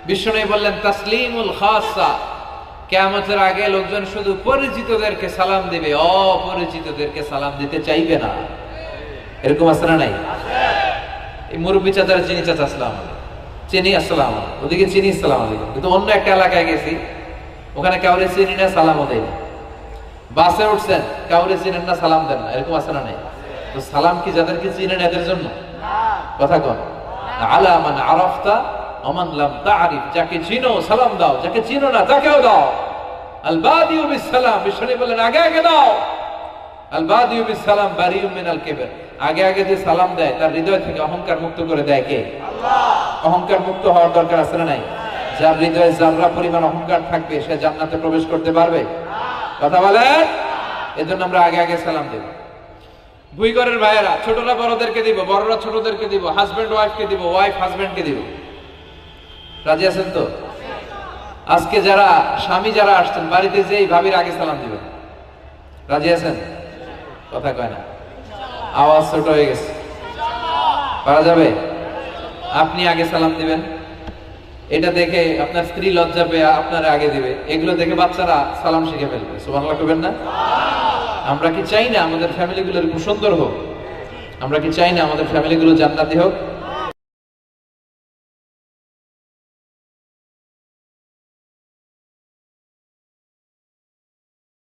বিষ্ণু বললেন তাসলিমুল খাসা, কিয়ামতের আগে লোকজন শুধু পরিচিতদেরকে সালাম দিবে, অপরিচিতদেরকে সালাম দিতে চাইবে না। এরকম আছে না নাই? এই মুরব্বী চাচারা চিনি চাচা আসসালাম আলাইকুম, চিনি আসসালাম আলাইকুম, ওদিকে চিনি আসসালাম আলাইকুম। কিন্তু অন্য একটা এলাকায় গেছি, ওখানে কাউরে চিনি না, সালামও দেয় না। বাসে উঠছেন, কাউরে চিনেন না, সালাম দেন না। এরকম আছে না নাই? তো সালাম কি যাদেরকে চিনেন এদের জন্য? কথা কন। আলা মান আরাফতা ওমান লাম তারিফ, যাকে চিনো সালাম দাও, যাকে চিনো না তাকেও দাও। আল বাদিউ বিস সালাম, বিষ্ণু বলেন আগে আগে দাও। আল বাদিউ বিস সালাম বারিউ মিনাল কিবর, আগে আগে যে সালাম দেয় তার হৃদয় থেকে অহংকার মুক্ত করে দেয় কে? আল্লাহ। অহংকার মুক্ত হওয়ার দরকার আছে না নাই? যার হৃদয়ে যারা পরিমাণ অহংকার থাকবে সে জান্নাতে প্রবেশ করতে পারবে? কথা বলেন। এজন্য আমরা আগে আগে সালাম দেব। দুই ঘরের ভাইয়েরা, ছোটরা বড়দেরকে দিব, বড়রা ছোটদেরকে দিব, হাজবেন্ড ওয়াইফকে দিব, ওয়াইফ হাজবেন্ডকে দিব। রাজি আছেন তো? আজকে যারা স্বামী যারা আসছেন, বাড়িতে যেই ভাবির আগে সালাম দিবেন। রাজি আছেন? কথা কয় না, আওয়াজ ছোট হয়ে গেছে। পারা যাবে? আপনি আগে সালাম দিবেন, এটা দেখে আপনার স্ত্রী লজ্জা পেয়ে আপনার আগে দিবে। এগুলো দেখে বাচ্চারা সালাম শিখে ফেলবে। সুবহানাল্লাহ কইবেন না? আমরা কি চাই না আমাদের ফ্যামিলিগুলো এরকম সুন্দর হোক? আমরা কি চাই না আমাদের ফ্যামিলিগুলো জান্নাতি হোক?